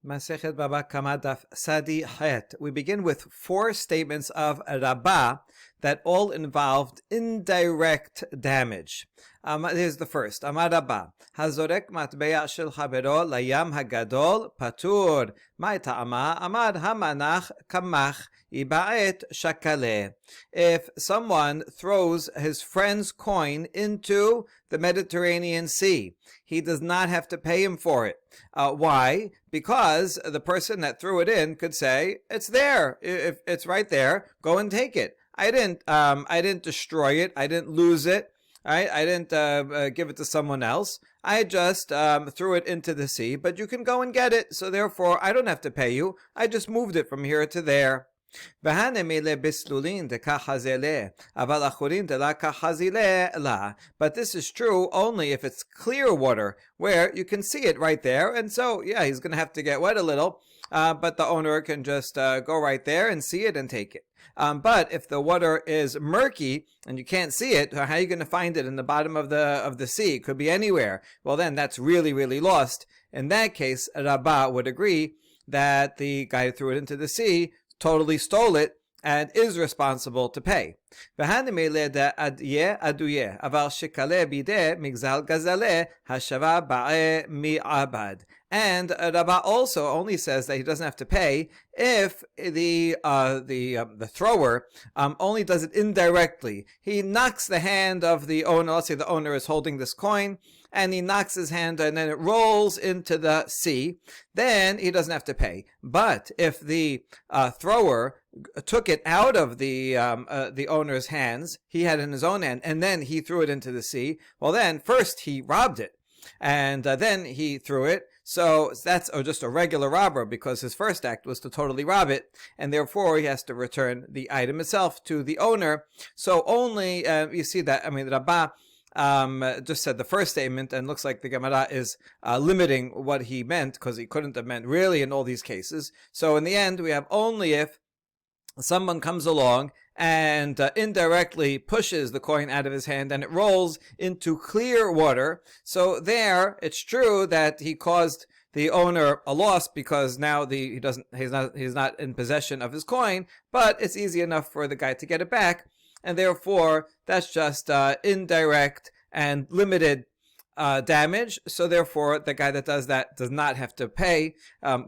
Masechet Baba Kama Daf Sadi Het. We begin with 4 statements of Rabbah that all involved indirect damage. Here's the first. Amar Rabbah, Hazorek matbeya shel chavero layam hagadol patur. Ma ta'ama? Amar hamanach kamach iba'et shakale. If someone throws his friend's coin into the Mediterranean Sea, he does not have to pay him for it. Why? Because the person that threw it in could say, "It's there. If it's right there, go and take it. I didn't destroy it. I didn't lose it. Right? I didn't give it to someone else. I just threw it into the sea. But you can go and get it. So therefore, I don't have to pay you. I just moved it from here to there." But this is true only if it's clear water, where you can see it right there, and so yeah, he's going to have to get wet a little, but the owner can just go right there and see it and take it. But if the water is murky and you can't see it, how are you going to find it in the bottom of the sea? It could be anywhere. Well, then that's really, really lost. In that case, Rabbah would agree that the guy who threw it into the sea totally stole it and is responsible to pay. And Rabbah also only says that he doesn't have to pay if the thrower only does it indirectly. He knocks the hand of the owner. Let's say the owner is holding this coin, and he knocks his hand, and then it rolls into the sea. Then he doesn't have to pay. But if the thrower took it out of the owner's hands, he had it in his own hand, and then he threw it into the sea, well then, first he robbed it, and then he threw it. So that's just a regular robber, because his first act was to totally rob it, and therefore he has to return the item itself to the owner. So only, you see that, Rabbah just said the first statement, and looks like the Gemara is limiting what he meant, because he couldn't have meant really in all these cases. So in the end, we have only if someone comes along and indirectly pushes the coin out of his hand and it rolls into clear water. So there, it's true that he caused the owner a loss, because now he's not in possession of his coin, but it's easy enough for the guy to get it back, and therefore that's just indirect and limited damage. So therefore, the guy that does that does not have to pay.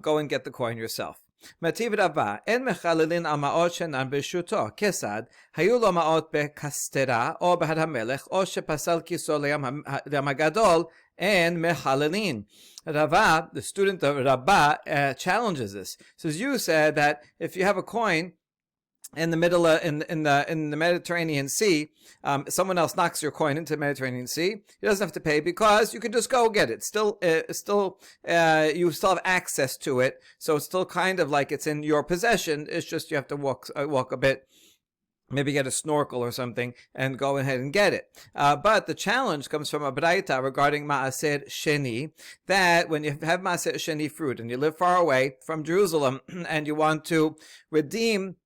Go and get the coin yourself. Mativ Rabbah, en mechalelin al ma'ot shenan b'shuto, kesad, hayu lo ma'ot bekastera, o behad hamelech, o shepasal kiso le'yam hagadol, and mechalelin. Rabbah, the student of Rabbah, challenges this. Says, you said that if you have a coin in the middle in the Mediterranean Sea, someone else knocks your coin into the Mediterranean Sea, he doesn't have to pay, because you can just go get it. You still have access to it, so it's still kind of like it's in your possession. It's just you have to walk a bit, maybe get a snorkel or something, and go ahead and get it. But the challenge comes from a braita regarding Maaser Sheni, that when you have Maaser Sheni fruit and you live far away from Jerusalem and you want to redeem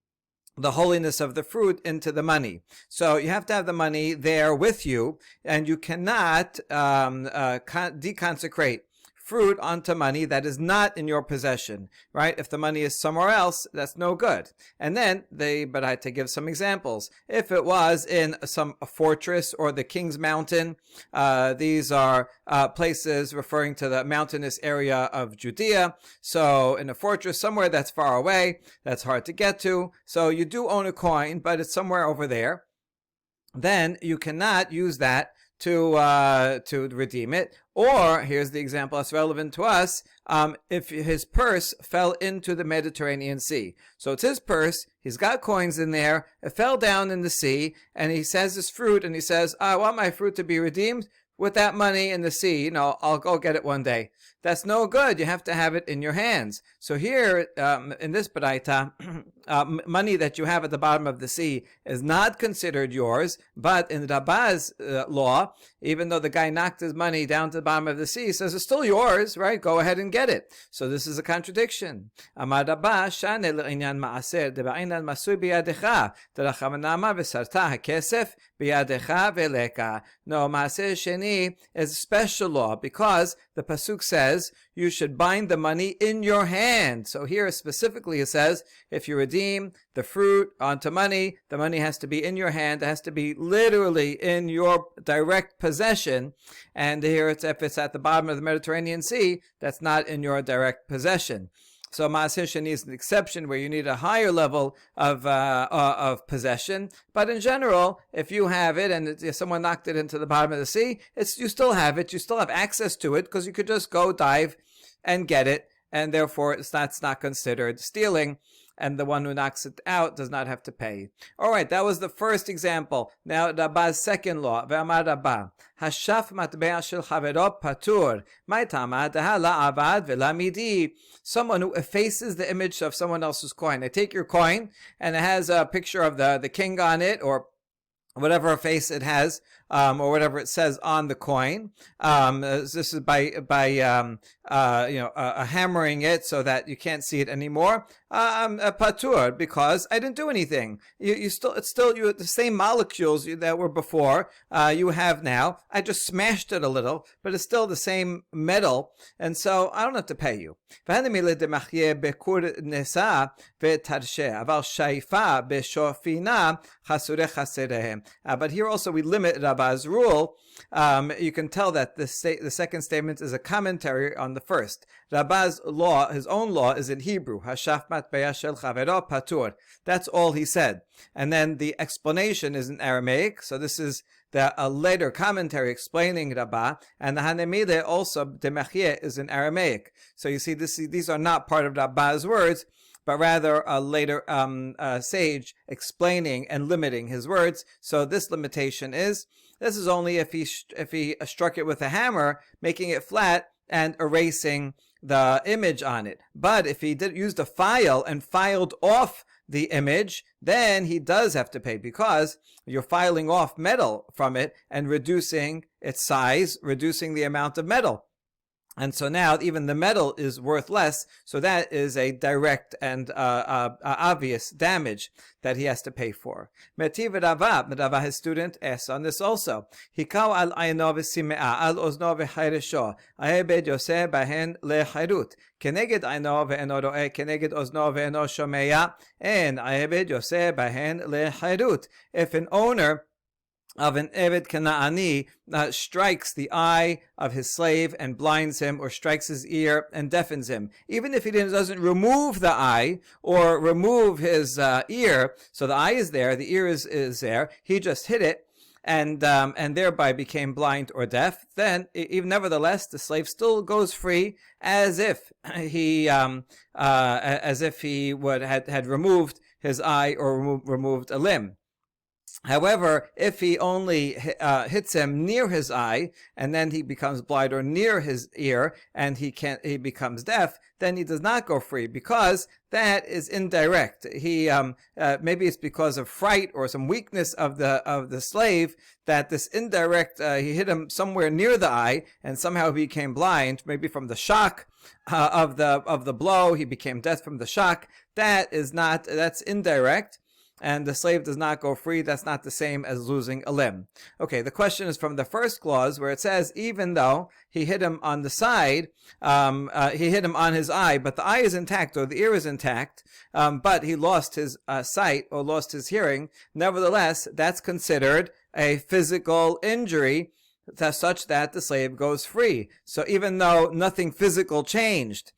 the holiness of the fruit into the money. So you have to have the money there with you, and you cannot deconsecrate fruit onto money that is not in your possession, right? If the money is somewhere else, that's no good. And then but I had to give some examples. If it was in a fortress or the King's Mountain, these are places referring to the mountainous area of Judea. So in a fortress somewhere that's far away, that's hard to get to. So you do own a coin, but it's somewhere over there. Then you cannot use that to redeem it. Or here's the example that's relevant to us. If his purse fell into the Mediterranean Sea, so it's his purse, he's got coins in there, it fell down in the sea, and he says his fruit, and he says, I want my fruit to be redeemed with that money in the sea. I'll go get it one day. That's no good. You have to have it in your hands. So here, in this baraita, money that you have at the bottom of the sea is not considered yours, but in Rabbah's law, even though the guy knocked his money down to the bottom of the sea, he says it's still yours, right? Go ahead and get it. So this is a contradiction. Amar Rabbah, shane le'inyan ma'aser, de'ba'inyan masui biyadecha, derachamnama v'sarta ha'kesef biyadecha ve'leka. No, ma'aser sheni is a special law, because the pasuk says, says you should bind the money in your hand. So here specifically it says if you redeem the fruit onto money, the money has to be in your hand. It has to be literally in your direct possession. And here if it's at the bottom of the Mediterranean Sea, that's not in your direct possession. So Ma'aseh Sheni is an exception where you need a higher level of possession. But in general, if you have it and if someone knocked it into the bottom of the sea, you still have it. You still have access to it because you could just go dive and get it. And therefore, that's not considered stealing. And the one who knocks it out does not have to pay. All right, that was the first example. Now, Rabba's second law. Ve'amar Rabba, hashaf matbe'a shel chavero patur. My tama daha la'avad ve'lamidi. Someone who effaces the image of someone else's coin. They take your coin, and it has a picture of the king on it, or whatever face it has, or whatever it says on the coin. This is by hammering it so that you can't see it anymore. Patur, because I didn't do anything. It's still the same molecules that were before. You have now. I just smashed it a little, but it's still the same metal, and so I don't have to pay you. But here also we limit Rabba's rule. You can tell that the second statement is a commentary on the first. Rabba's law, his own law, is in Hebrew. Hashaf matbe'a shel chavero patur. That's all he said. And then the explanation is in Aramaic. So this is a later commentary explaining Rabbah. And the Hanemide also, Demachye, is in Aramaic. So you see, these are not part of Rabbah's words, but rather a later sage explaining and limiting his words. So this limitation is only if he struck it with a hammer, making it flat and erasing the image on it. But if he used a file and filed off the image, then he does have to pay, because you're filing off metal from it and reducing its size, reducing the amount of metal. And so now even the metal is worth less, so that is a direct and obvious damage that he has to pay for. Metiv Rava, his student, asks on this also. Hikau al ayno v'simea al ozno v'chayresho, ayebed yoseh bahen lechayrut. Keneged ayno ve'eno ro'eh, keneged ozno ve'eno shomeya, and ayebed yoseh bahen lechayrut. If an owner of an Eved Kana'ani strikes the eye of his slave and blinds him, or strikes his ear and deafens him, even if he doesn't remove the eye or remove his ear, so the eye is there, the ear is there, he just hit it, and thereby became blind or deaf, then even nevertheless the slave still goes free, as if he would had removed his eye or removed a limb. However, if he only hits him near his eye, and then he becomes blind, or near his ear, and he becomes deaf, then he does not go free, because that is indirect. He maybe it's because of fright or some weakness of the slave, that this indirect he hit him somewhere near the eye, and somehow he became blind, maybe from the shock of the blow. He became deaf from the shock. That's indirect. And the slave does not go free. That's not the same as losing a limb. Okay, the question is from the first clause, where it says, even though he hit him on the side, he hit him on his eye, but the eye is intact, or the ear is intact, but he lost his sight or lost his hearing. Nevertheless, that's considered a physical injury, such that the slave goes free. So even though nothing physical changed,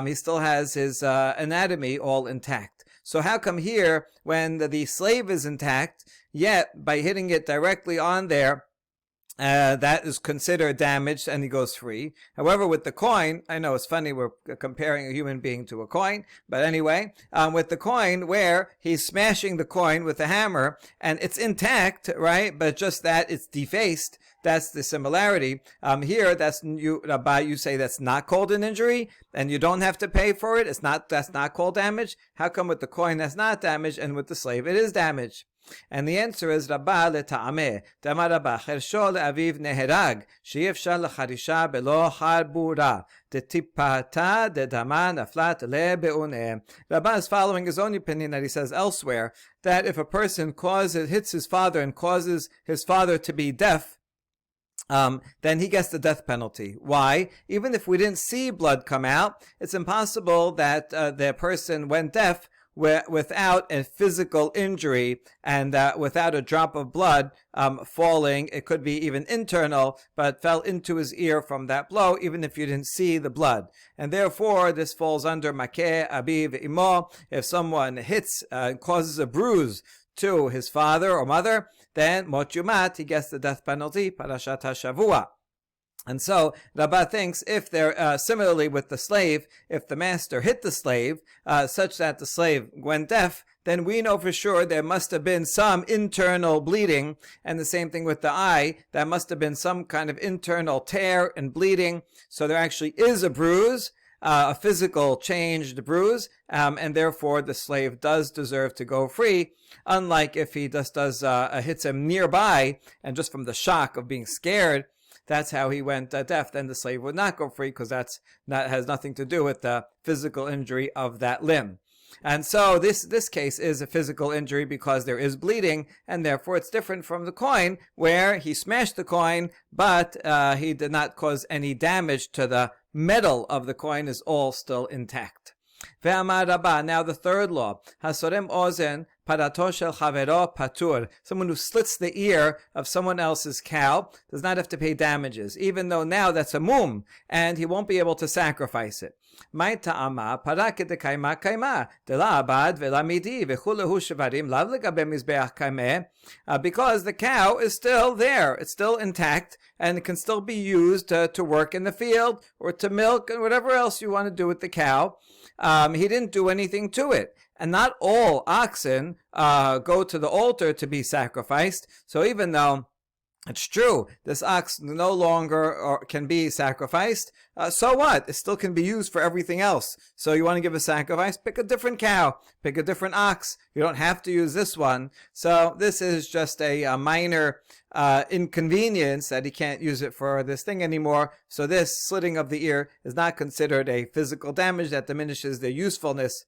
he still has his anatomy all intact. So how come here, when the slave is intact, yet by hitting it directly on there, that is considered damaged and he goes free? However, with the coin, I know it's funny, we're comparing a human being to a coin, but anyway, with the coin, where he's smashing the coin with a hammer, and it's intact, right, but just that it's defaced, that's the similarity. Here, you say that's not called an injury, and you don't have to pay for it. That's not called damage. How come with the coin that's not damage, and with the slave it is damage? And the answer is Rabba leta'ameh. Damar Rabba chersho le'aviv neherag, she'efshar lecharisha belo harbura, detipata dedama naflat le'be'uneh. Rabba is following his own opinion that he says elsewhere, that if a person hits his father and causes his father to be deaf, then he gets the death penalty. Why? Even if we didn't see blood come out, it's impossible that the person went deaf without a physical injury and without a drop of blood falling. It could be even internal, but fell into his ear from that blow, even if you didn't see the blood. And therefore, this falls under makeh abi ve'imo. If someone hits, causes a bruise to his father or mother, then mot yumat, he gets the death penalty, parashat hashavua. And so Rabbah thinks if they're similarly with the slave, if the master hit the slave such that the slave went deaf, then we know for sure there must have been some internal bleeding. And the same thing with the eye, there must have been some kind of internal tear and bleeding. So there actually is a bruise, a physical changed bruise, and therefore the slave does deserve to go free. Unlike if he just hits him nearby, and just from the shock of being scared, that's how he went deaf, then the slave would not go free, because that has nothing to do with the physical injury of that limb. And so this case is a physical injury because there is bleeding, and therefore it's different from the coin, where he smashed the coin, but he did not cause any damage to the metal of the coin, is all still intact. Ve'amar Rabbah, now the third law, hasorem ozen parato shel chavero patur. Someone who slits the ear of someone else's cow does not have to pay damages, even though now that's a mum, and he won't be able to sacrifice it. Mai ta'ama para kedekaima kaima dela abad ve'lamidi ve'chulehu shevarim lav legabe mizbeach kaimeh. Because the cow is still there, it's still intact, and it can still be used to work in the field or to milk and whatever else you want to do with the cow. He didn't do anything to it. And not all oxen go to the altar to be sacrificed. So even though it's true, this ox no longer can be sacrificed, so what? It still can be used for everything else. So you want to give a sacrifice? Pick a different cow. Pick a different ox. You don't have to use this one. So this is just a minor inconvenience that he can't use it for this thing anymore. So this slitting of the ear is not considered a physical damage that diminishes the usefulness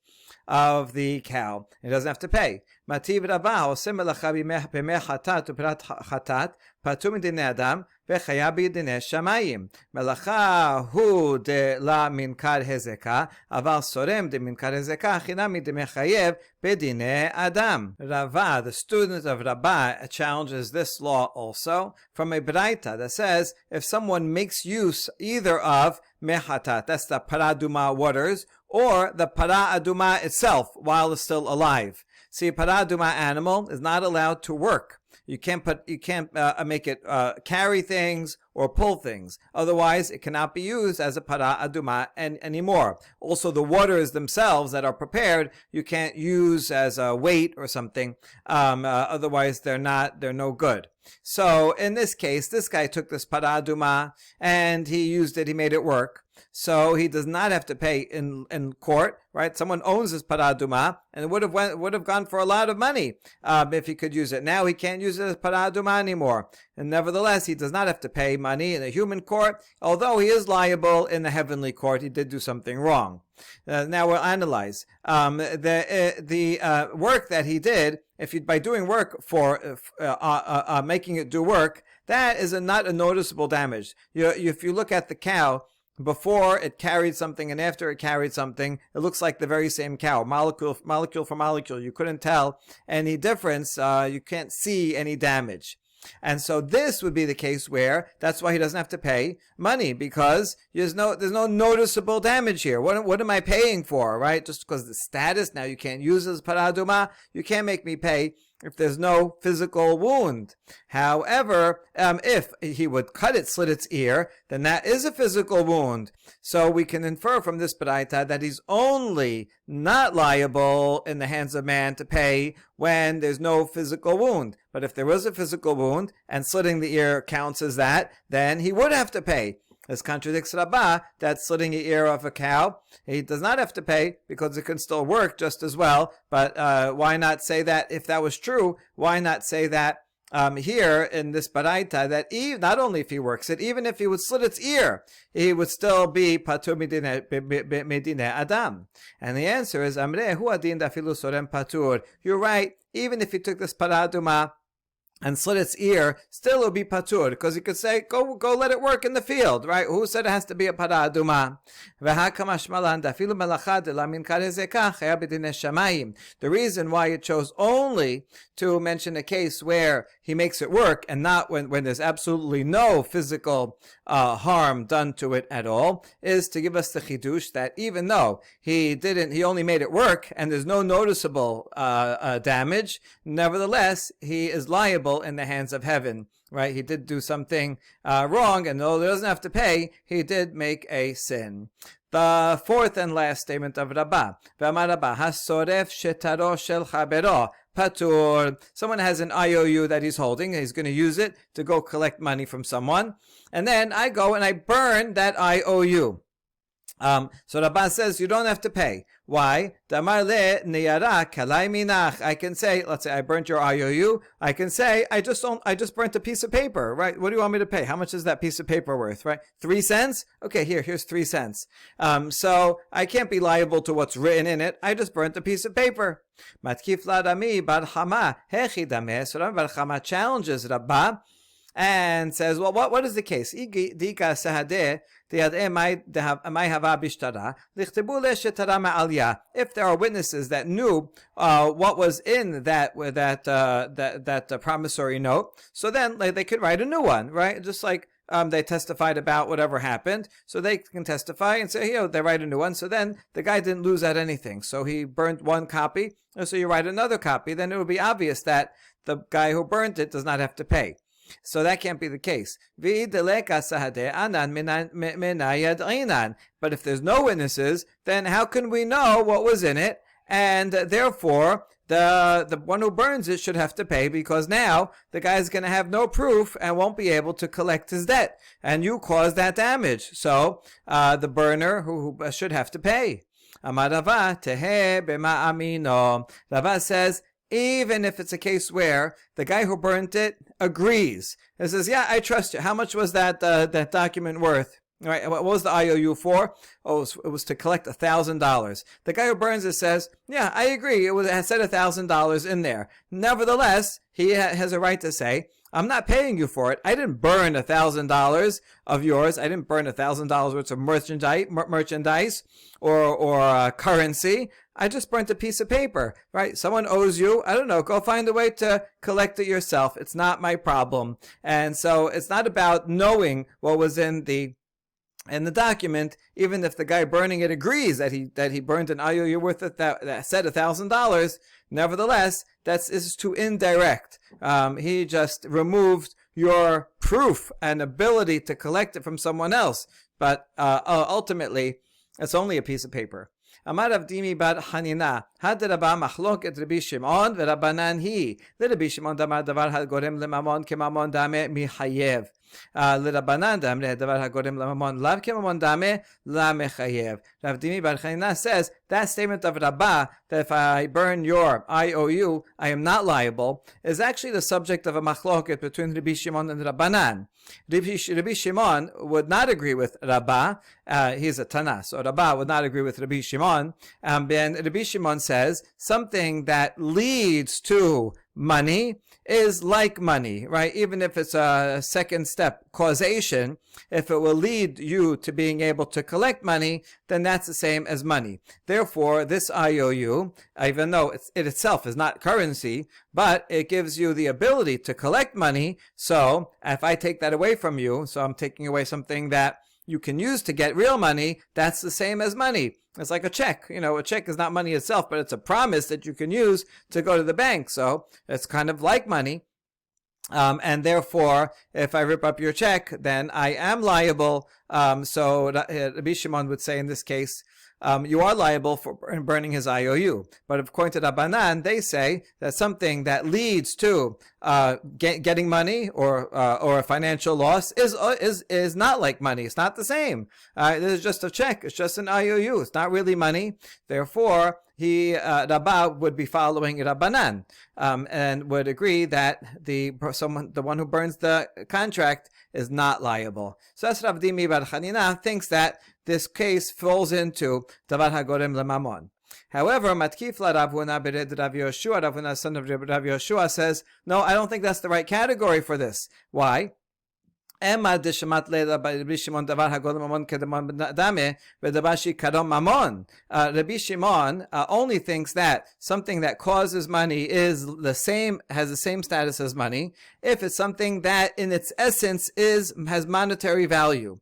of the cow. It doesn't have to pay. Mativ Rabbah osim melacha b'mei chatat u'prat chatat patu midinei adam v'chaya b'dinei shamayim. Melacha hu de la minkar hezekah aval sorem de minkar hezekah chinam midinei chayev b'dinei adam. Rabbah, the student of Rabbah, challenges this law also from a braita that says if someone makes use either of mechatat, that's the paraduma waters, or the para aduma itself while it's still alive. See, a para aduma animal is not allowed to work. You can't make it carry things or pull things. Otherwise, it cannot be used as a para aduma anymore. Also, the waters themselves that are prepared, you can't use as a weight or something. Otherwise, they're no good. So in this case, this guy took this para aduma and he used it. He made it work. So he does not have to pay in court, right? Someone owns this para aduma, and it would have gone for a lot of money if he could use it. Now he can't use it as para aduma anymore, and nevertheless he does not have to pay money in the human court, although he is liable in the heavenly court. He did do something wrong. Now we'll analyze the work that he did. By doing work for making it do work, that is not a noticeable damage. If you look at the cow, before it carried something and after it carried something, it looks like the very same cow, molecule for molecule. You couldn't tell any difference. You can't see any damage. And so this would be the case where that's why he doesn't have to pay money, because there's no noticeable damage here. What am I paying for, right? Just because the status, now you can't use this paraduma, you can't make me pay if there's no physical wound. However, if he would slit its ear, then that is a physical wound. So we can infer from this braita that he's only not liable in the hands of man to pay when there's no physical wound. But if there was a physical wound and slitting the ear counts as that, then he would have to pay. This contradicts Rabbah that slitting the ear of a cow, he does not have to pay because it can still work just as well. But why not say that if that was true? Why not say that here in this baraita that not only if he works it, even if he would slit its ear, he would still be patur medinei adam? And the answer is Amreh hu adin dafilu sorem patur. You're right. Even if he took this paraduma and slit its ear, still it would be patur, because you could say, go let it work in the field, right? Who said it has to be a para aduma? The reason why it chose only to mention a case where he makes it work, and not when there's absolutely no physical harm done to it at all, is to give us the chidush that even though he only made it work, and there's no noticeable damage, nevertheless, he is liable in the hands of heaven, right? He did do something wrong, and though he doesn't have to pay, he did make a sin. The fourth and last statement of Rabbah, hasoref shetaro shel chabero patur. Someone has an IOU that he's holding, he's going to use it to go collect money from someone, and then I go and I burn that IOU. So Rabbah says you don't have to pay. Why? I can say, let's say I burnt your IOU. I can say I just burnt a piece of paper, right? What do you want me to pay? How much is that piece of paper worth, right? 3 cents? Okay, here's 3 cents. So I can't be liable to what's written in it. I just burnt a piece of paper. Matkif Ladami Bar Chama Hechidame. So Bar Chama challenges Rabbah and says, well, what is the case? If there are witnesses that knew what was in that promissory note, so then they could write a new one, right? Just like they testified about whatever happened, so they can testify and say, they write a new one. So then the guy didn't lose at anything. So he burned one copy, so you write another copy. Then it would be obvious that the guy who burned it does not have to pay. So that can't be the case. But if there's no witnesses, then how can we know what was in it? And therefore, the one who burns it should have to pay, because now the guy's going to have no proof and won't be able to collect his debt. And you caused that damage. So the burner who should have to pay. Rava says, even if it's a case where the guy who burnt it agrees, he says, yeah, I trust you. How much was that document worth? Right? What was the IOU for? Oh, it was to collect $1,000. The guy who burns it says, yeah, I agree. It said $1,000 in there. Nevertheless, he has a right to say, I'm not paying you for it. I didn't burn $1,000 of yours. I didn't burn $1,000 worth of merchandise or currency. I just burnt a piece of paper, right? Someone owes you. I don't know. Go find a way to collect it yourself. It's not my problem. And so it's not about knowing what was in the document, even if the guy burning it agrees that he burned an IOU worth that said $1,000. Nevertheless, is too indirect. He just removed your proof and ability to collect it from someone else. But ultimately, it's only a piece of paper. Amar Rav Dimi bar Hanina, had Rabba machloket Rabbi Shimon v'Rabbanan hi. Rabbi Shimon damar davar hagorem lemamon kemamon dame michayev. L'Rabbanan damre davar hagorem lemamon lav kemamon dame la mechayev. Rav Dimi bar Hanina says that statement of Rabbah, that if I burn your IOU, I am not liable, is actually the subject of a machloket between Rabbi Shimon and Rabbanan. Rabbi Shimon would not agree with Rabbah. He's a Tana, so Rabbah would not agree with Rabbi Shimon. And Rabbi Shimon says something that leads to money is like money, right? Even if it's a second step causation, if it will lead you to being able to collect money, then that's the same as money. Therefore, this IOU, even though it itself is not currency, but it gives you the ability to collect money. So if I take that away from you, so I'm taking away something that you can use to get real money, that's the same as money. It's like a check. A check is not money itself, but it's a promise that you can use to go to the bank. So it's kind of like money. And therefore, if I rip up your check, then I am liable. So Rabbi Shimon would say in this case, you are liable for burning his IOU. But according to Rabbanan, they say that something that leads to getting money or a financial loss is not like money. It's not the same. This is just a check. It's just an IOU. It's not really money. Therefore, Rabbah would be following Rabbanan and would agree that the one who burns the contract is not liable. So that's Rav Dimi bar Chanina thinks that this case falls into Davar HaGorem Lemamon. However, Matkif la Rav Huna bered Rav Yoshua, Rav Huna son of Rav Yoshua says, no, I don't think that's the right category for this. Why? Rabbi Shimon only thinks that something that causes money is the same, has the same status as money, if it's something that in its essence has monetary value.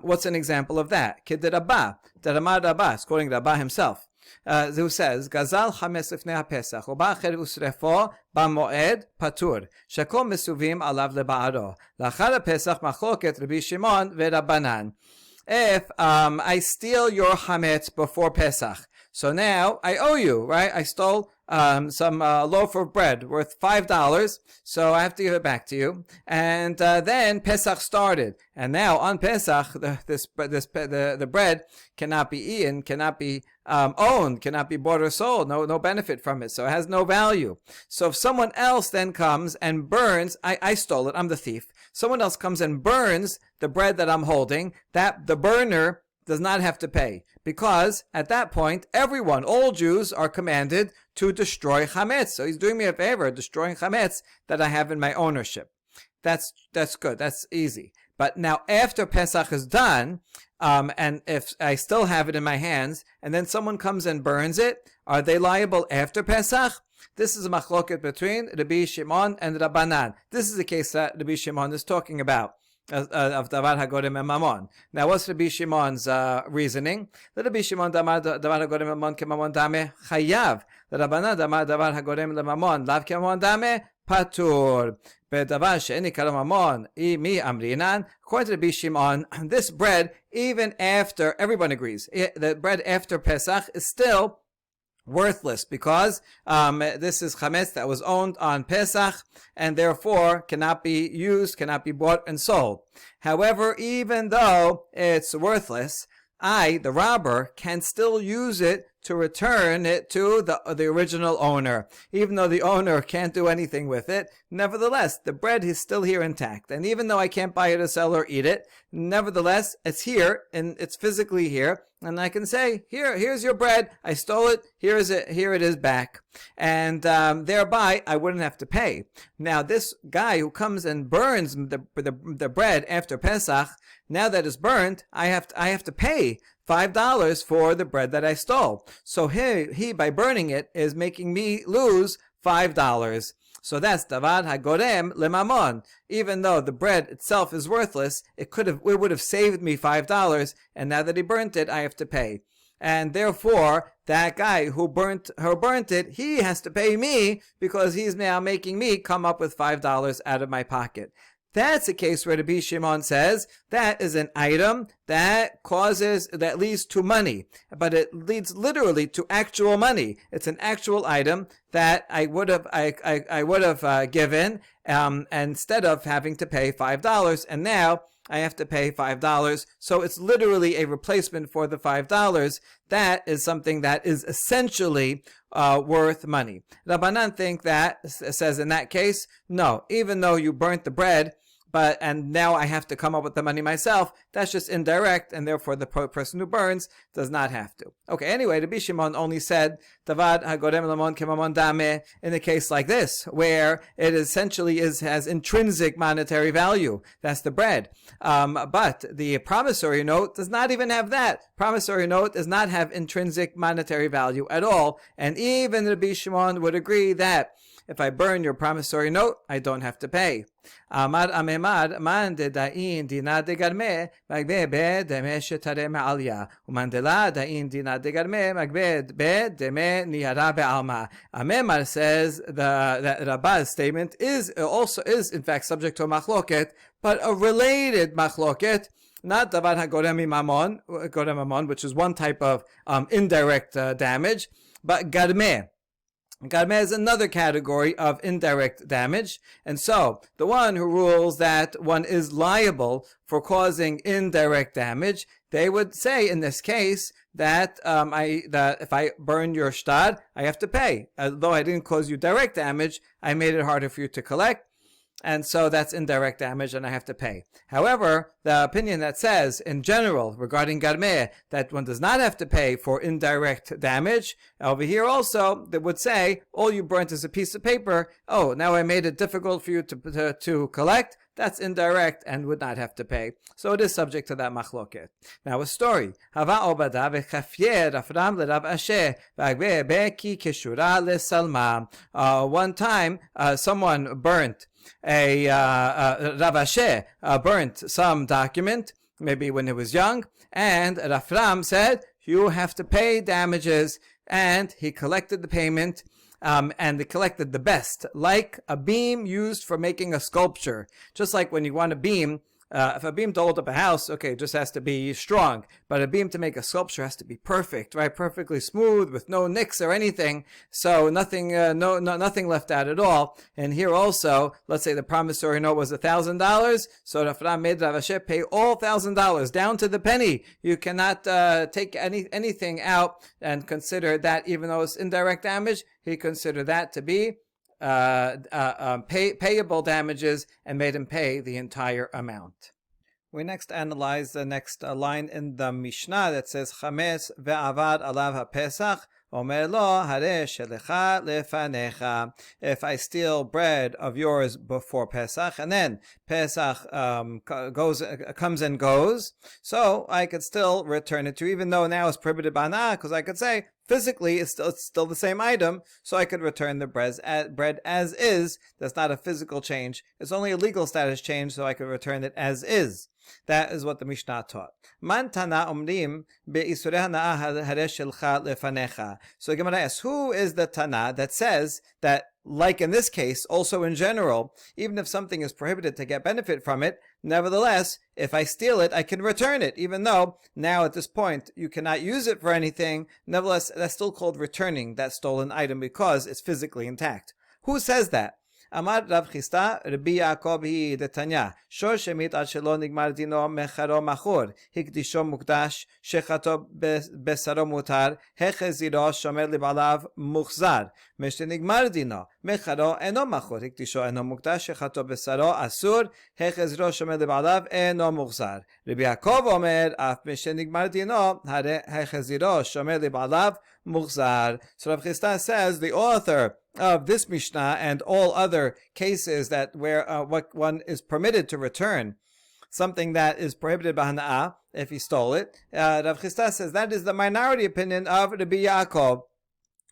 What's an example of that? Kid Rabba, quoting Rabba himself. Who says, Gazal chametz lifnei haPesach, uba acher usrefo b'moed patur, shekol mesuvim alav leba'aro. Lachar haPesach machloket Rabbi Shimon veRabbanan. If I steal your chametz before Pesach, so now I owe you, right? I stole some loaf of bread worth $5, so I have to give it back to you. And then Pesach started, and now on Pesach, the bread cannot be eaten, cannot be owned, cannot be bought or sold, no benefit from it, so it has no value. So if someone else then comes and burns, I stole it, I'm the thief. Someone else comes and burns the bread that I'm holding, that the burner does not have to pay, because at that point, everyone, all Jews, are commanded to destroy chametz. So he's doing me a favor, destroying chametz that I have in my ownership. That's good. That's easy. But now, after Pesach is done, and if I still have it in my hands, and then someone comes and burns it, are they liable after Pesach? This is a machloket between Rabbi Shimon and Rabbanan. This is the case that Rabbi Shimon is talking about. Of davar hagorem memamon. Now, what's Rabbi Shimon's reasoning? Rabbi Shimon davar hagorem memamon kemamon dame chayav. Rabbanan davar hagorem lemamon lav kemamon dame patur. Bedavar she'eni karo mamon mi amrinan. According to Rabbi Shimon, this bread, even after everyone agrees, the bread after Pesach is still worthless, because this is chametz that was owned on Pesach and therefore cannot be used, cannot be bought and sold. However, even though it's worthless, I, the robber, can still use it to return it to the original owner. Even though the owner can't do anything with it, nevertheless, the bread is still here intact. And even though I can't buy it or sell or eat it, nevertheless, it's here, and it's physically here, and I can say, here's your bread, I stole it, here it is back. And thereby, I wouldn't have to pay. Now, this guy who comes and burns the bread after Pesach, now that it's burned, I have to pay $5 for the bread that I stole. So he by burning it is making me lose $5. So that's davar hagorem lemamon. Even though the bread itself is worthless, it would have saved me $5, and now that he burnt it, I have to pay. And therefore, that guy who burnt it, he has to pay me, because he's now making me come up with $5 out of my pocket. That's a case where Rabbi Shimon says that is an item that leads to money, but it leads literally to actual money. It's an actual item that I would have given instead of having to pay $5, and now I have to pay $5. So it's literally a replacement for the $5. That is something that is essentially worth money. Rabbanan says in that case, no, even though you burnt the bread, and now I have to come up with the money myself, that's just indirect, and therefore the person who burns does not have to. Okay, anyway, Rabbi Shimon only said, Davad hagorem lamon kemamon dame, in a case like this, where it essentially has intrinsic monetary value. That's the bread. But the promissory note does not even have that. Promissory note does not have intrinsic monetary value at all, and even Rabbi Shimon would agree that if I burn your promissory note, I don't have to pay. Amar amemar man de da'in dina de garme magbe be deme shetare me'alya umandela da'in dina de garme magbe be deme nihara be'alma. Amemar says that Rabbah's statement is in fact subject to a machloket, but a related machloket, not davar hagorem mamon, which is one type of indirect damage, but garme. Garmeh is another category of indirect damage, and so the one who rules that one is liable for causing indirect damage, they would say in this case that if I burn your shtad, I have to pay. Although I didn't cause you direct damage, I made it harder for you to collect. and so that's indirect damage, and I have to pay. However, the opinion that says, in general, regarding garmeh, that one does not have to pay for indirect damage, over here also, they would say, all you burnt is a piece of paper. Oh, now I made it difficult for you to collect. That's indirect and would not have to pay. So it is subject to that machloket. Now a story. Hava obada v'chafyer Afram l'Rav Ashe v'agbe beki kishura l'salma. One time, someone burnt Rav Ashe burnt some document, maybe when he was young, and Rafram said, you have to pay damages, and he collected the payment. And they collected the best, like a beam used for making a sculpture. Just like when you want a beam, if a beam to hold up a house, okay, it just has to be strong. But a beam to make a sculpture has to be perfect, right? Perfectly smooth, with no nicks or anything. So nothing, nothing left out at all. And here also, let's say the promissory note was $1,000. So Rafram made Rav Ashe pay all $1,000 down to the penny. You cannot take anything out and consider that, even though it's indirect damage, he considered that to be payable damages and made him pay the entire amount. We next analyze the next line in the Mishnah that says, Chametz ve'avad alav ha'pesach, omer lo hareh shelecha lefanecha. If I steal bread of yours before Pesach, and then Pesach comes and goes, so I could still return it to you, even though now it's prohibited by na, because I could say, physically, it's still the same item, so I could return the bread as is. That's not a physical change. It's only a legal status change, so I could return it as is. That is what the Mishnah taught. Man tana omrim be'isurei hana'ah hareh shelcha lefanecha. So Gemara asks, who is the Tana that says that, like in this case, also in general, even if something is prohibited to get benefit from it, nevertheless, if I steal it, I can return it, even though now at this point you cannot use it for anything. Nevertheless, that's still called returning that stolen item because it's physically intact. Who says that? Amar Rav Chisda, Rabbi Yaakov hi detanya. Shor shemit ad shelo nigmar dino mecharo machor. Hikdisho mukdash, shechato besaro mutar, hecheziro shomer libalav muchzar. Meshte nigmar dino, mecharo eno machor. Hikdisho eno mukdash, shechato besaro asur, hecheziro shomer libalav eno muchzar. Rabbi Yaakov omer, af meshte nigmar dino, hecheziro shomer libalav muchzar. So Rav Chisda says, the author of this Mishnah and all other cases that where what one is permitted to return something that is prohibited by hana'ah if he stole it, Rav Chisda says that is the minority opinion of Rabbi Yaakov.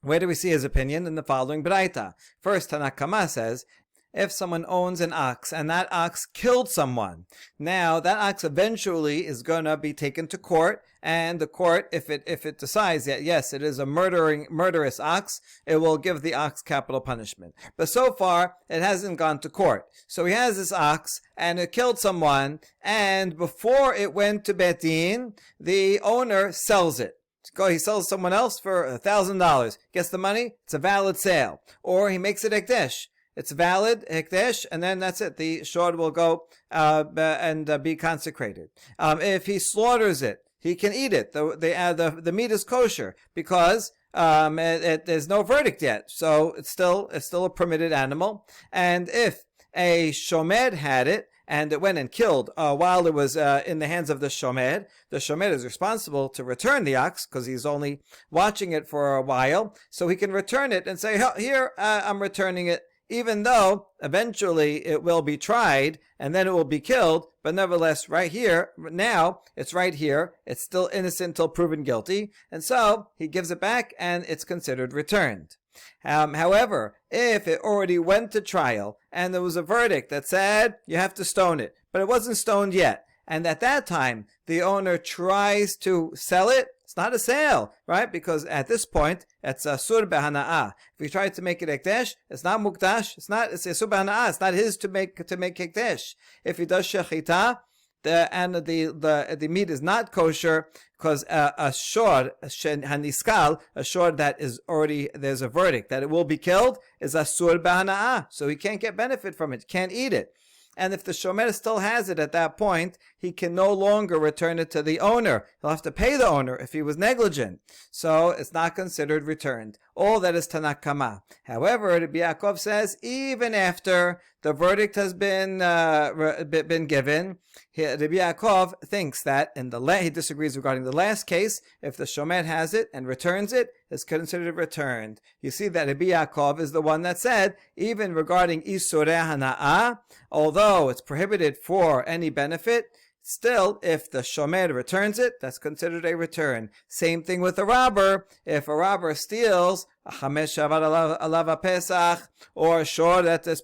Where do we see his opinion? In the following Braita. First, Tanna Kama says, if someone owns an ox and that ox killed someone, now that ox eventually is going to be taken to court, and the court, if it decides that yes, it is a murderous ox, it will give the ox capital punishment. But so far, it hasn't gone to court. So he has this ox and it killed someone, and before it went to Bet Din, the owner sells it. He sells someone else for $1,000, gets the money, it's a valid sale. Or he makes it Hekdesh. It's valid, Hekdesh, and then that's it. The shor will go and be consecrated. If he slaughters it, he can eat it. The meat is kosher because there's no verdict yet, so it's still a permitted animal. And if a shomer had it and it went and killed while it was in the hands of the shomer is responsible to return the ox because he's only watching it for a while, so he can return it and say, here, I'm returning it, even though eventually it will be tried and then it will be killed, but nevertheless, right here, now, it's right here, it's still innocent till proven guilty, and so he gives it back and it's considered returned. However, if it already went to trial and there was a verdict that said you have to stone it, but it wasn't stoned yet, and at that time the owner tries to sell it, it's not a sale, right? Because at this point, it's asur behana'ah. If he tried to make it hekdesh, it's not mukdash. It's asur behana'ah. It's not his to make hekdesh. If he does shechita, the meat is not kosher because a shor haniskal, a shor that is already there's a verdict that it will be killed, is asur behana'ah. So he can't get benefit from it. Can't eat it. And if the shomer still has it at that point, he can no longer return it to the owner. He'll have to pay the owner if he was negligent. So it's not considered returned. All that is Tanna Kama. However, Rabbi Yaakov says, even after the verdict has been given. Rabbi Yaakov thinks that he disagrees regarding the last case. If the shomer has it and returns it, it's considered returned. You see that Rabbi Yaakov is the one that said, even regarding isurei hana'ah, although it's prohibited for any benefit, still, if the shomer returns it, that's considered a return. Same thing with a robber. If a robber steals a chamesh shavad alav pesach, or a shor that is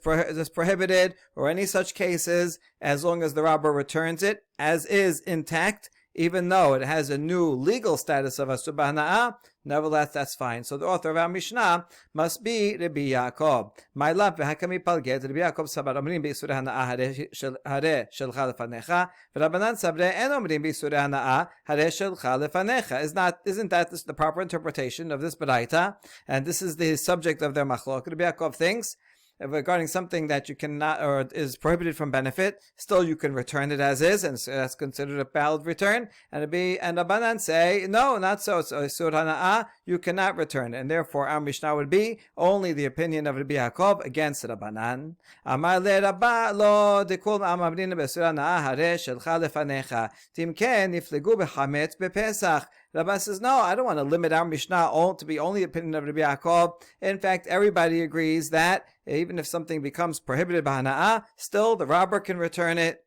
prohibited, or any such cases, as long as the robber returns it as is intact, even though it has a new legal status of asur b'hana'ah, nevertheless, that's fine. So the author of our Mishnah must be Rabbi Yaakov. My love, v'hakami palget, Rabbi Yaakov sabar omrim b'isurei hana'ah hareh shelcha lefanecha, v'Rabbanan sabre en omrim b'isurei hana'ah hareh shelcha lefanecha. Isn't that the proper interpretation of this baraita? And this is the subject of their machlok. Rabbi Yaakov thinks, regarding something that you cannot, or is prohibited from benefit, still you can return it as is, and so that's considered a valid return. And Rabbanan say, no, not so. So isur hana'ah, you cannot return it. And therefore our Mishnah would be only the opinion of Rabbi Yaakov against Rabbanan. Amar le Rabba lo dekul amamrin b'isur hana'ah hareh shelcha lefanecha timken niflegu b'chametz b'pesach. Rabban says, no, I don't want to limit our Mishnah to be only the opinion of Rabbi Yaakov. In fact, everybody agrees that even if something becomes prohibited by hana'ah, still the robber can return it,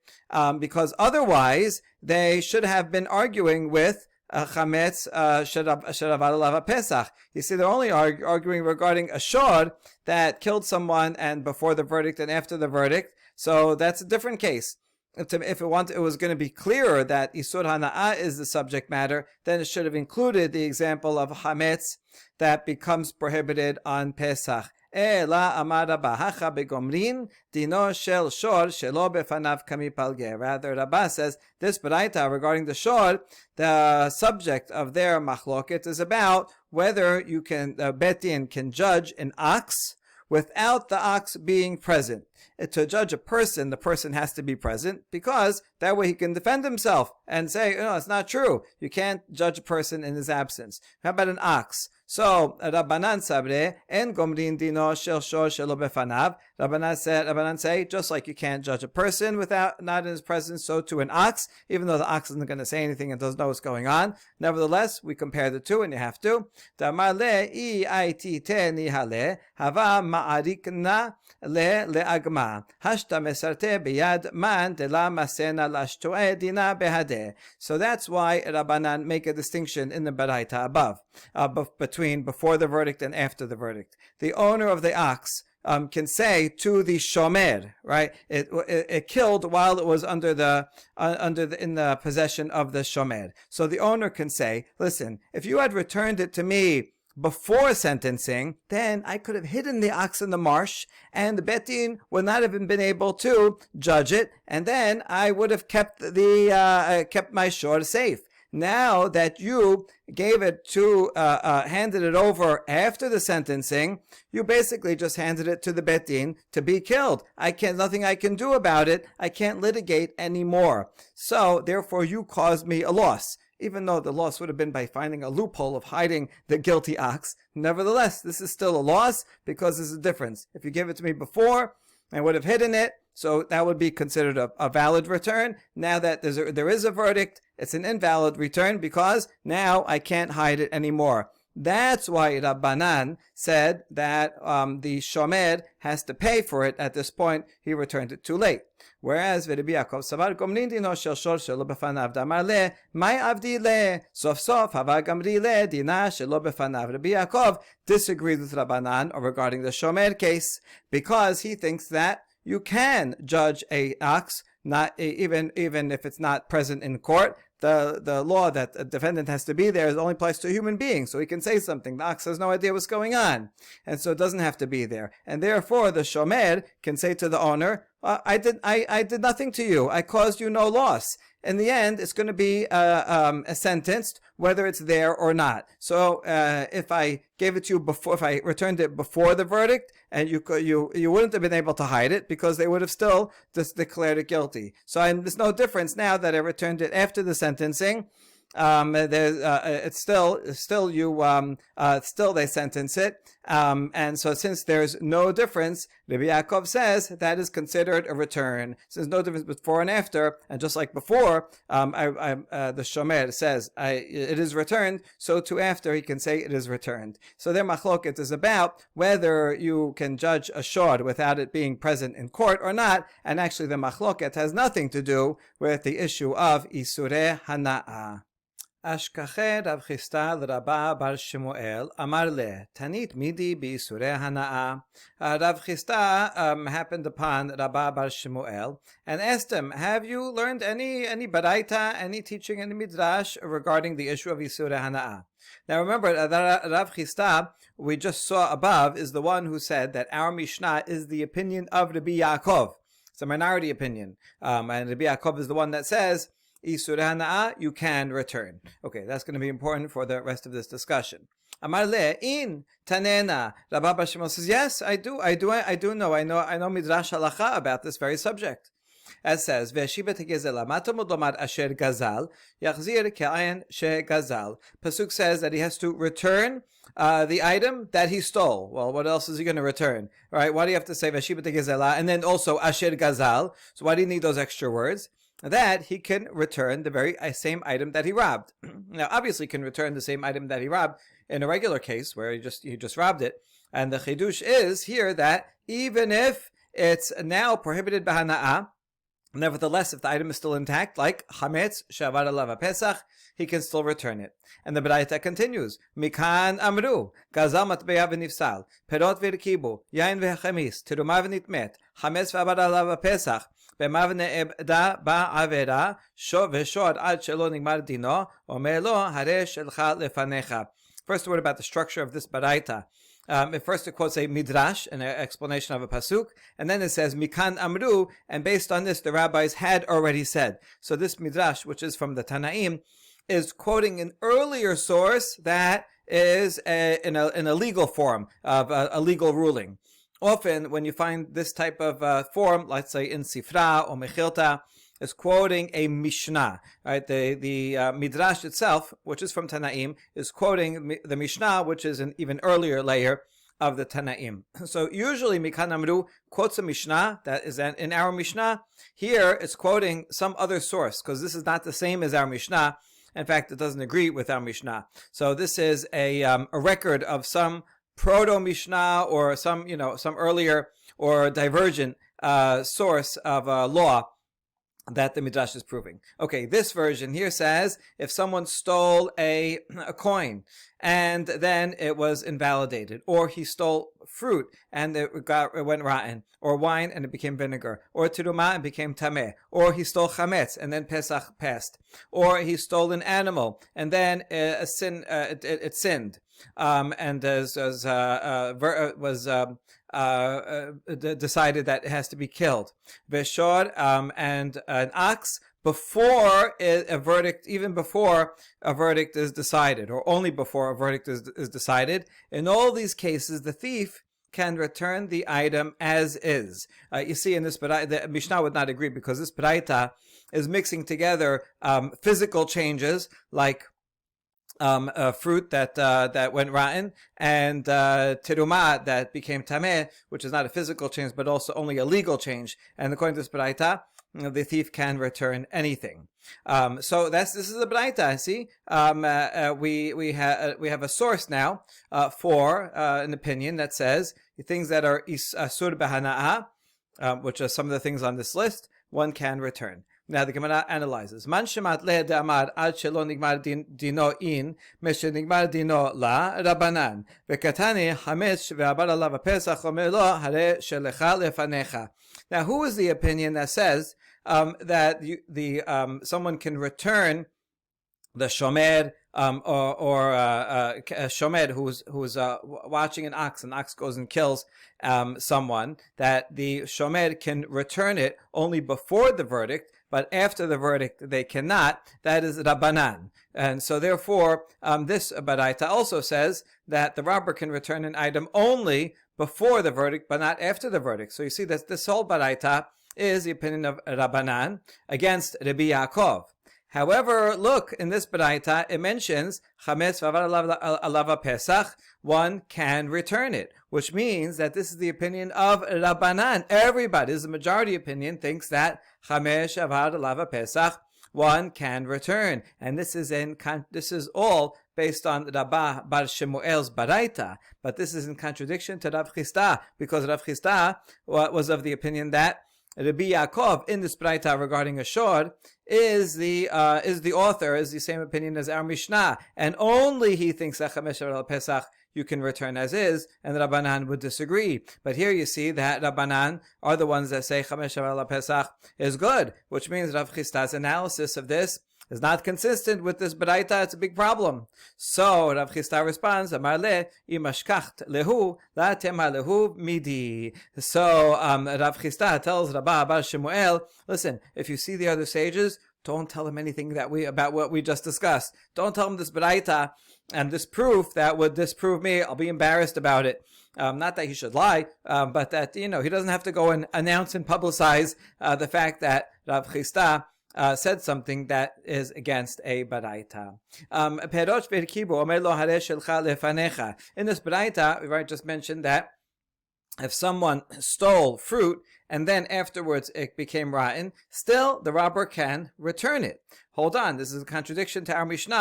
because otherwise they should have been arguing with chametz sherav alav pesach. You see, they're only arguing regarding a shor that killed someone and before the verdict and after the verdict. So that's a different case. If it was going to be clearer that isur hana'ah is the subject matter, then it should have included the example of chametz that becomes prohibited on Pesach. Ela amar Rabba hacha begomrin dino shel shor shelo befanav kami palge. Rather, Rabba says this baraita regarding the shor, the subject of their machloket is about whether bet din can judge an ox without the ox being present. To judge a person, the person has to be present, because that way he can defend himself and say, no, it's not true. You can't judge a person in his absence. How about an ox? So, Rabbanan sabre, en gomrin dino shel shor shelo befanav. Rabbanan say, just like you can't judge a person not in his presence, so to an ox, even though the ox isn't going to say anything and doesn't know what's going on. Nevertheless, we compare the two, and you have to. Damar le I it te nihale hava ma'arikna le'agma hashta mesarte biyad man de la masena lashtoe dina behade. So that's why Rabbanan make a distinction in the baraita above, between before the verdict and after the verdict. The owner of the ox can say to the shomer, right? It killed while it was in the possession of the shomer. So the owner can say, listen, if you had returned it to me before sentencing, then I could have hidden the ox in the marsh, and the bet din would not have been able to judge it, and then I would have kept my shor safe. Now that you gave it handed it over after the sentencing, you basically just handed it to the bet din to be killed. Nothing I can do about it. I can't litigate anymore. So therefore you caused me a loss. Even though the loss would have been by finding a loophole of hiding the guilty ox, nevertheless, this is still a loss, because there's a difference. If you gave it to me before, I would have hidden it, so that would be considered a valid return. Now that there is a verdict, it's an invalid return, because now I can't hide it anymore. That's why Rabbanan said that the shomer has to pay for it at this point. He returned it too late. Whereas Rabbi Yaakov savar gomrin dino shel shor shelo befanav damar le mai avdi le sof sof hava gamri le dina shelo befanav. Rabbi Yaakov disagreed with Rabbanan regarding the shomer case, because he thinks that you can judge a ox, even if it's not present in court. The law that a defendant has to be there only applies to a human being, so he can say something. The ox has no idea what's going on, and so it doesn't have to be there. And therefore, the shomer can say to the owner, I did nothing to you. I caused you no loss. In the end, it's going to be sentenced whether it's there or not. So if I gave it to you before, if I returned it before the verdict, and you wouldn't have been able to hide it, because they would have still just declared it guilty. So there's no difference now that I returned it after the sentencing. it's still they sentence it. And so since there's no difference, Rabbi Yaakov says that is considered a return. Since no difference before and after, and just like before, the shomer says it is returned, so too after he can say it is returned. So their machloket is about whether you can judge a shod without it being present in court or not, and actually the machloket has nothing to do with the issue of isureh hana'ah. Ashkache Rav Chisda l'Rabba bar Shemuel Amar le Tanit Midi b'isurei hana'ah. Rav Chisda happened upon Rabba bar Shemuel and asked him, "Have you learned any baraita, any teaching in the midrash regarding the issue of isurei hana'ah?" Now remember, Rav Chisda, we just saw above, is the one who said that our Mishnah is the opinion of Rabbi Yaakov. It's a minority opinion, and Rabbi Yaakov is the one that says Isurei hana'ah, you can return. Okay, that's going to be important for the rest of this discussion. Amar le in tanena. Rabba bar Shemuel says, yes, I do know. I know midrash halacha about this very subject. As says, Ve'shiva tegezela matamud lomar asher gazal yachzir ke'ayin she gazal. Pasuk says that he has to return the item that he stole. Well, what else is he going to return? All right, why do you have to say Ve'shiva tegezela and then also asher gazal? So why do you need those extra words? That he can return the very same item that he robbed. Now, obviously, he can return the same item that he robbed in a regular case where he just robbed it. And the chidush is here that even if it's now prohibited b'hana'ah, nevertheless, if the item is still intact, like chametz she'avar alav pesach, he can still return it. And the Baraita continues, Mikan amru, gazal matbeya v'nifsal, perot v'irkibu, yain v'chamis, teruma v'nitmet, chametz ve'avar alav pesach, במבנה אבדה בעבירה ושוד עד שלא נגמר דינו, אומר לו, הרי שלך לפניך. First word about the structure of this baraita. First it quotes a midrash, an explanation of a pasuk, and then it says mikan amru, and based on this the rabbis had already said. So this midrash, which is from the Tanaim, is quoting an earlier source that is in a legal form of a legal ruling. Often, when you find this type of form, let's say in Sifra or Mechilta, is quoting a Mishnah. Right? The Midrash itself, which is from Tanaim, is quoting the Mishnah, which is an even earlier layer of the Tanaim. So usually Mikan Amru quotes a Mishnah that is in our Mishnah. Here it's quoting some other source, because this is not the same as our Mishnah. In fact, it doesn't agree with our Mishnah. So this is a record of some proto-Mishnah or some earlier or divergent source of law that the Midrash is proving. Okay, this version here says if someone stole a coin and then it was invalidated, or he stole fruit and it went rotten, or wine and it became vinegar, or teruma and became tameh, or he stole chametz and then Pesach passed, or he stole an animal and then it sinned, and was decided that it has to be killed. Veshor and an ox before a verdict, even before a verdict is decided, or only before a verdict is decided. In all these cases, the thief can return the item as is. You see, in this baraita, the Mishnah would not agree, because this baraita is mixing together physical changes like fruit that went rotten, and teruma that became tameh, which is not a physical change but also only a legal change. And according to this baraita, the thief can return anything. So this is the baraita. See, we have a source now for an opinion that says things that are asur b'hana'ah, which are some of the things on this list, one can return. Now the Gemara analyzes. Man shemat leh de'amar ad shelo nigmar dino in, meshe nigmar dino la, Rabbanan. V'katani hametz ve'abar alav pesach omer lo, hare shelecha lefanecha. Now, who is the opinion that says that someone can return the shomer, or a shomer who's watching an ox goes and kills someone, that the shomer can return it only before the verdict, but after the verdict they cannot? That is Rabbanan. And so therefore, this baraita also says that the robber can return an item only before the verdict, but not after the verdict. So you see that this whole baraita is the opinion of Rabbanan against Rabbi Yaakov. However, look, in this Baraita, it mentions Chametz v'avar alav Pesach, one can return it, which means that this is the opinion of Rabbanan. Everybody, this is the majority opinion, thinks that Chametz v'avar alav Pesach, one can return. And this is all based on Rabbah Bar Shemuel's Baraita, but this is in contradiction to Rav Chisda, because Rav Chisda was of the opinion that Rabbi Yaakov in this Baraita regarding a shor is the author, is the same opinion as our Mishnah, and only he thinks that Chamesh al Pesach you can return as is, and Rabbanan would disagree. But here you see that Rabbanan are the ones that say Chamesh al Pesach is good, which means Rav Chisda's analysis of this is not consistent with this Baraita. It's a big problem. So Rav Chisda responds, Amar le imashkacht lehu la tema lehu midi. So Rav Chisda tells Rabbah Bar Shemuel, listen, if you see the other sages, don't tell them anything about what we just discussed. Don't tell them this Baraita and this proof that would disprove me. I'll be embarrassed about it. Not that he should lie, but that he doesn't have to go and announce and publicize the fact that Rav Chisda said something that is against a Baraita. In this Baraita, we just mentioned that if someone stole fruit and then afterwards it became rotten, still the robber can return it. Hold on, this is a contradiction to our Mishnah.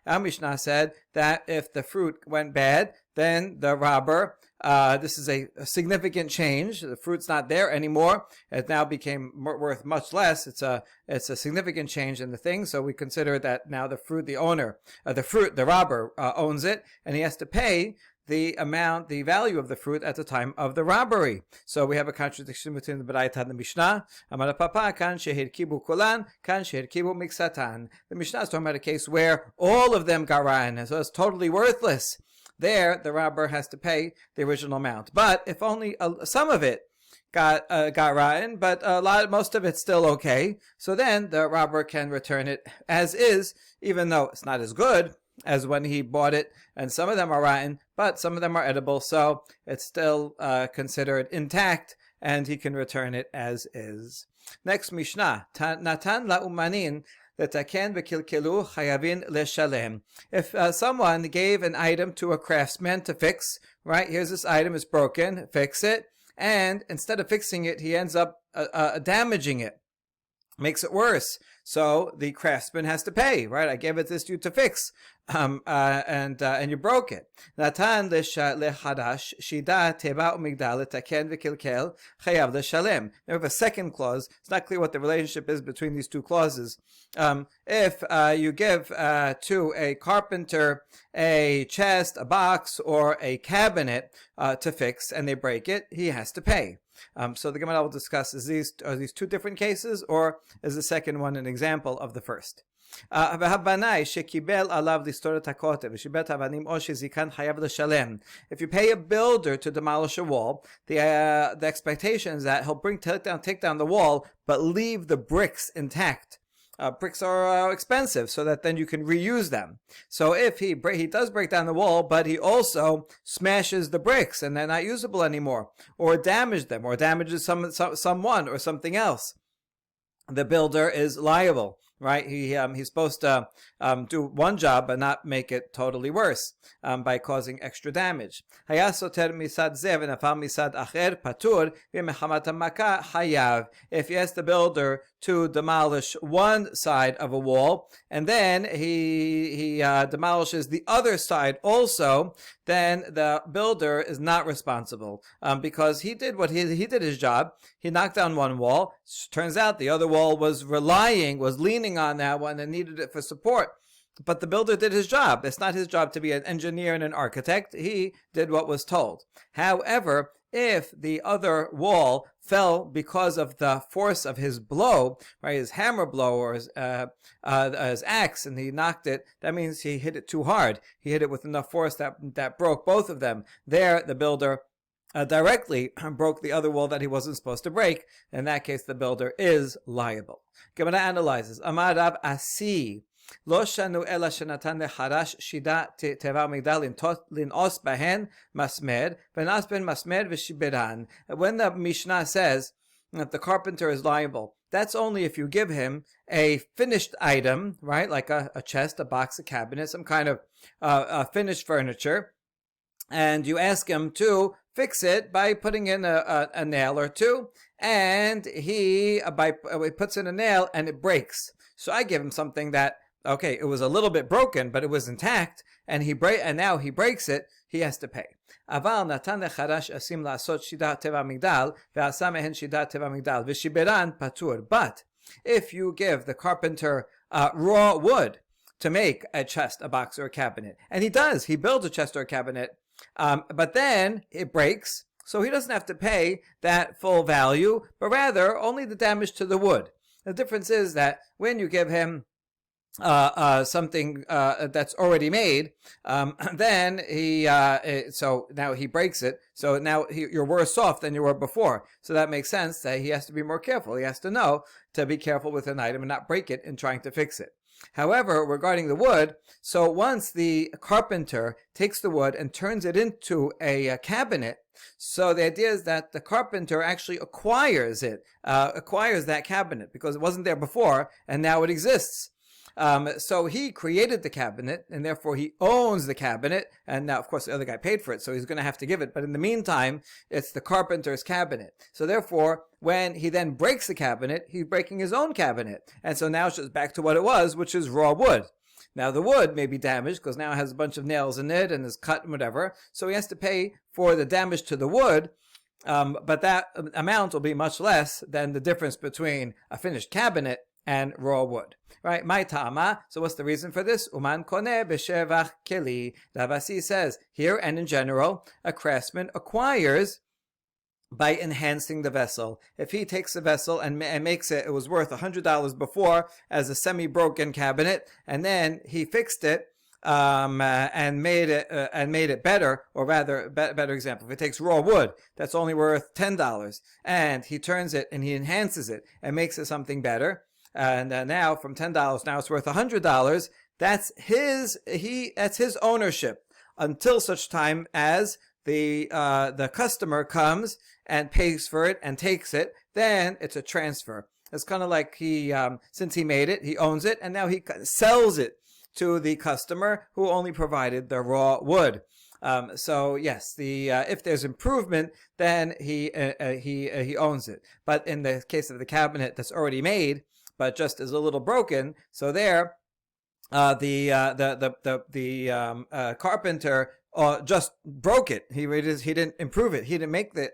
Our Mishnah said that if the fruit went bad, then the robber, this is a significant change. The fruit's not there anymore. It now became worth much less. It's a significant change in the thing. So we consider that now the robber owns it, and he has to pay the value of the fruit at the time of the robbery. So we have a contradiction between the Baraita and the Mishnah. Amar Papa kan shehirkibu kulan, kan shehirkibu miksatan. The Mishnah is talking about a case where all of them got rotten, so it's totally worthless. There, the robber has to pay the original amount. But if only some of it got rotten, but most of it's still okay, so then the robber can return it as is, even though it's not as good as when he bought it, and some of them are rotten, but some of them are edible, so it's still considered intact, and he can return it as is. Next Mishnah, Natan la'umanin letaken v'kilkelu chayavin leshalem. If someone gave an item to a craftsman to fix, right, here's this item, it's broken, fix it, and instead of fixing it, he ends up damaging it, makes it worse. So the craftsman has to pay, right? I gave it this to you to fix, and you broke it. Natan lechadash shida teba umigdal letaken v'kilkel chayav leshalem. We have a second clause. It's not clear what the relationship is between these two clauses. If you give to a carpenter a chest, a box, or a cabinet to fix, and they break it, he has to pay. So the Gemara will discuss, are these two different cases, or is the second one an example of the first? If you pay a builder to demolish a wall, the expectation is that he'll take down the wall, but leave the bricks intact. Bricks are expensive, so that then you can reuse them. So if he does break down the wall, but he also smashes the bricks and they're not usable anymore, or damage them, or damages someone or something else, the builder is liable. Right, he's supposed to do one job but not make it totally worse by causing extra damage. If he asks the builder to demolish one side of a wall and then he demolishes the other side also, then the builder is not responsible because he did did his job. He knocked down one wall. Turns out the other wall was leaning on that one and needed it for support. But the builder did his job. It's not his job to be an engineer and an architect. He did what was told. However, if the other wall fell because of the force of his blow, right, his hammer blow or his axe, and he knocked it, that means he hit it too hard. He hit it with enough force that broke both of them. There, the builder directly broke the other wall that he wasn't supposed to break. In that case, the builder is liable. Gemara analyzes. Amar Rav Asi. Lo shanu ela shenatan lecharash shida teva migdal linos bahen masmed v'nas ben masmed v'shiberan. When the Mishnah says that the carpenter is liable. That's only if you give him a finished item, right? Like a chest, a box, a cabinet, some kind of finished furniture, and you ask him to fix it by putting in a nail or two, and he puts in a nail and it breaks. So I give him something that, okay, it was a little bit broken, but it was intact, and now he breaks it, he has to pay. אבל נתן לחרש אסים לעשות שידת טבע מגדל, ועשה מהן שידת טבע מגדל, ושיברן פטור. But if you give the carpenter raw wood to make a chest, a box, or a cabinet, and he builds a chest or a cabinet, but then it breaks, so he doesn't have to pay that full value, but rather only the damage to the wood. The difference is that when you give him something that's already made, then so now he breaks it, so now you're worse off than you were before. So that makes sense that he has to be more careful. He has to know to be careful with an item and not break it in trying to fix it. However, regarding the wood, so once the carpenter takes the wood and turns it into a cabinet, so the idea is that the carpenter actually acquires that cabinet, because it wasn't there before and now it exists. So he created the cabinet, and therefore he owns the cabinet, and now of course the other guy paid for it, so he's going to have to give it, but in the meantime it's the carpenter's cabinet. So therefore when he then breaks the cabinet, he's breaking his own cabinet, and so now it's just back to what it was, which is raw wood. Now the wood may be damaged because now it has a bunch of nails in it and is cut and whatever, so he has to pay for the damage to the wood, but that amount will be much less than the difference between a finished cabinet and raw wood. Right? My ta'ama. So what's the reason for this? Uman koneh b'shevach keli. Ravasi says, here and in general, a craftsman acquires by enhancing the vessel. If he takes the vessel and makes it was worth $100 before as a semi-broken cabinet, and then he fixed it, and made it better, or rather, better example, if he takes raw wood that's only worth $10, and he turns it and he enhances it and makes it something better, and now from $10 now it's worth $100. That's his ownership until such time as the customer comes and pays for it and takes it. Then it's a transfer. It's kind of like since he made it, he owns it, and now he sells it to the customer who only provided the raw wood. So yes, if there's improvement, then he owns it. But in the case of the cabinet that's already made, but just is a little broken, so there, the carpenter just broke it. He didn't improve it. He didn't make the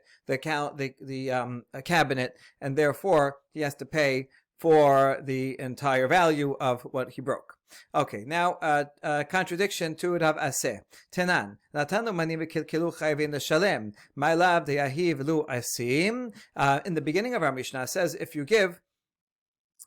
cabinet, and therefore he has to pay for the entire value of what he broke. Okay, now contradiction to Rav Aseh. Tenan, natanu manim v'kilkilu chayvin l'shalem. My love the yahiv lu asim. In the beginning of our Mishnah says, if you give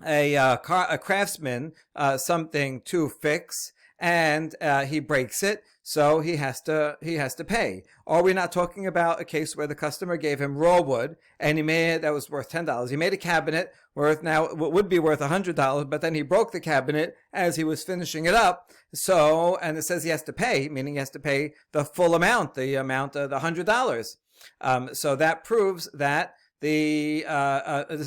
a craftsman something to fix, and he breaks it, so he has to pay. Are we not talking about a case where the customer gave him raw wood and that was worth $10? He made a cabinet would be worth $100, but then he broke the cabinet as he was finishing it up. So, and it says he has to pay, meaning he has to pay the full amount, the amount of the $100. So that proves that this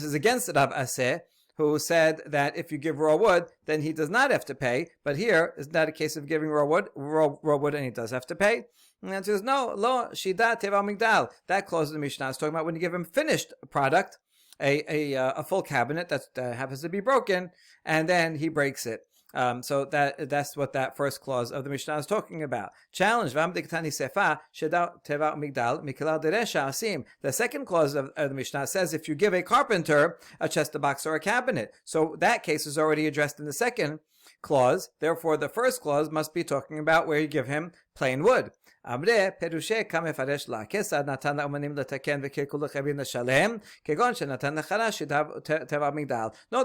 is against Rav Aseh, who said that if you give raw wood, then he does not have to pay. But here, is not a case of giving raw wood, and he does have to pay. And it says, no, lo, shida teva migdal. That clause in the Mishnah is talking about when you give him finished product, a full cabinet that happens to be broken, and then he breaks it. So that's what that first clause of the Mishnah is talking about. Challenge. The second clause of the Mishnah says if you give a carpenter a chest, a box, or a cabinet. So that case is already addressed in the second clause. Therefore, the first clause must be talking about where you give him plain wood. No, the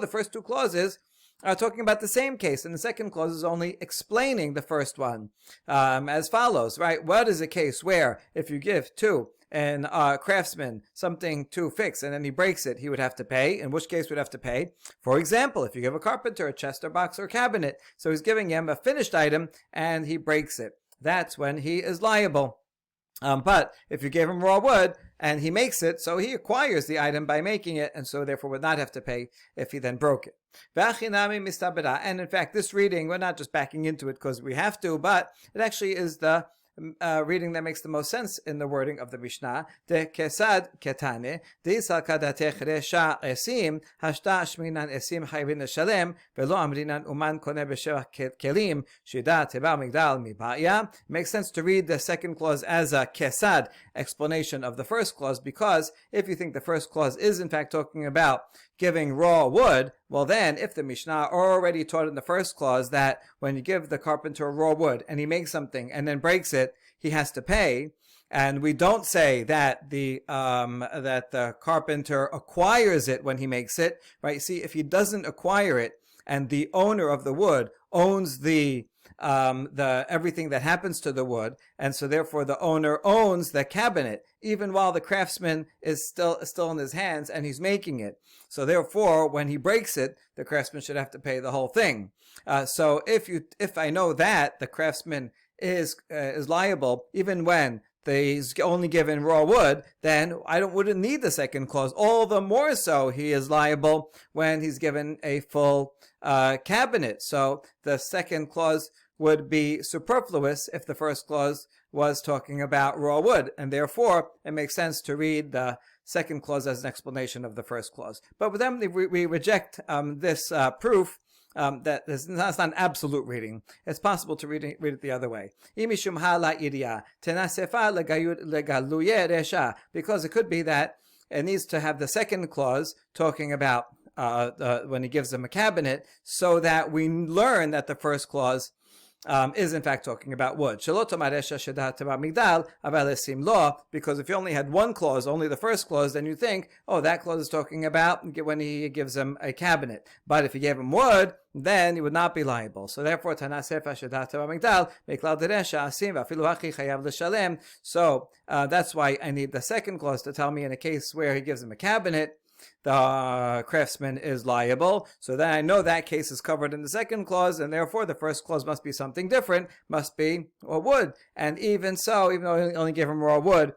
first two clauses are talking about the same case, and the second clause is only explaining the first one as follows, right? What is a case where if you give to a craftsman something to fix and then he breaks it, he would have to pay? In which case would have to pay? For example, if you give a carpenter a chest or box or cabinet, so he's giving him a finished item and he breaks it, that's when he is liable. But if you gave him raw wood and he makes it, so he acquires the item by making it, and so therefore would not have to pay if he then broke it. And in fact, this reading, we're not just backing into it because we have to, but it actually is the reading that makes the most sense in the wording of the Mishnah. De kesad ketane, de salkadatech resha esim, hashta shminan esim chayvin leshalem, velo amrinan uman kone b'shevach kelim, shida teba migdal mibaya. Makes sense to read the second clause as a kesad explanation of the first clause, because if you think the first clause is in fact talking about giving raw wood, well then, if the Mishnah already taught in the first clause that when you give the carpenter raw wood and he makes something and then breaks it, he has to pay, and we don't say that the carpenter acquires it when he makes it, right? See, if he doesn't acquire it and the owner of the wood owns the everything that happens to the wood, and so therefore the owner owns the cabinet even while the craftsman is still in his hands and he's making it. So therefore, when he breaks it, the craftsman should have to pay the whole thing. So if I know that the craftsman is liable even when he's only given raw wood, then I wouldn't need the second clause. All the more so he is liable when he's given a full cabinet. So the second clause would be superfluous if the first clause was talking about raw wood, and therefore it makes sense to read the second clause as an explanation of the first clause. But with them, we reject this proof. That that's not an absolute reading. It's possible to read it the other way. Because it could be that it needs to have the second clause talking about when he gives them a cabinet, so that we learn that the first clause is in fact talking about wood. Because if you only had one clause, only the first clause, then you think, oh, that clause is talking about when he gives them a cabinet. But if he gave him wood, then he would not be liable. So therefore, so that's why I need the second clause to tell me in a case where he gives him a cabinet, the craftsman is liable. So then I know that case is covered in the second clause, and therefore the first clause must be something different, must be wood. And even so, even though I only gave him raw wood,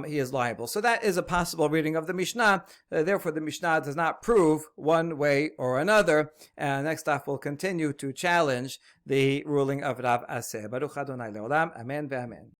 he is liable. So that is a possible reading of the Mishnah. Therefore, the Mishnah does not prove one way or another. And next off, we'll continue to challenge the ruling of Rav Aseh. Baruch Adonai Leolam. Amen ve'amen.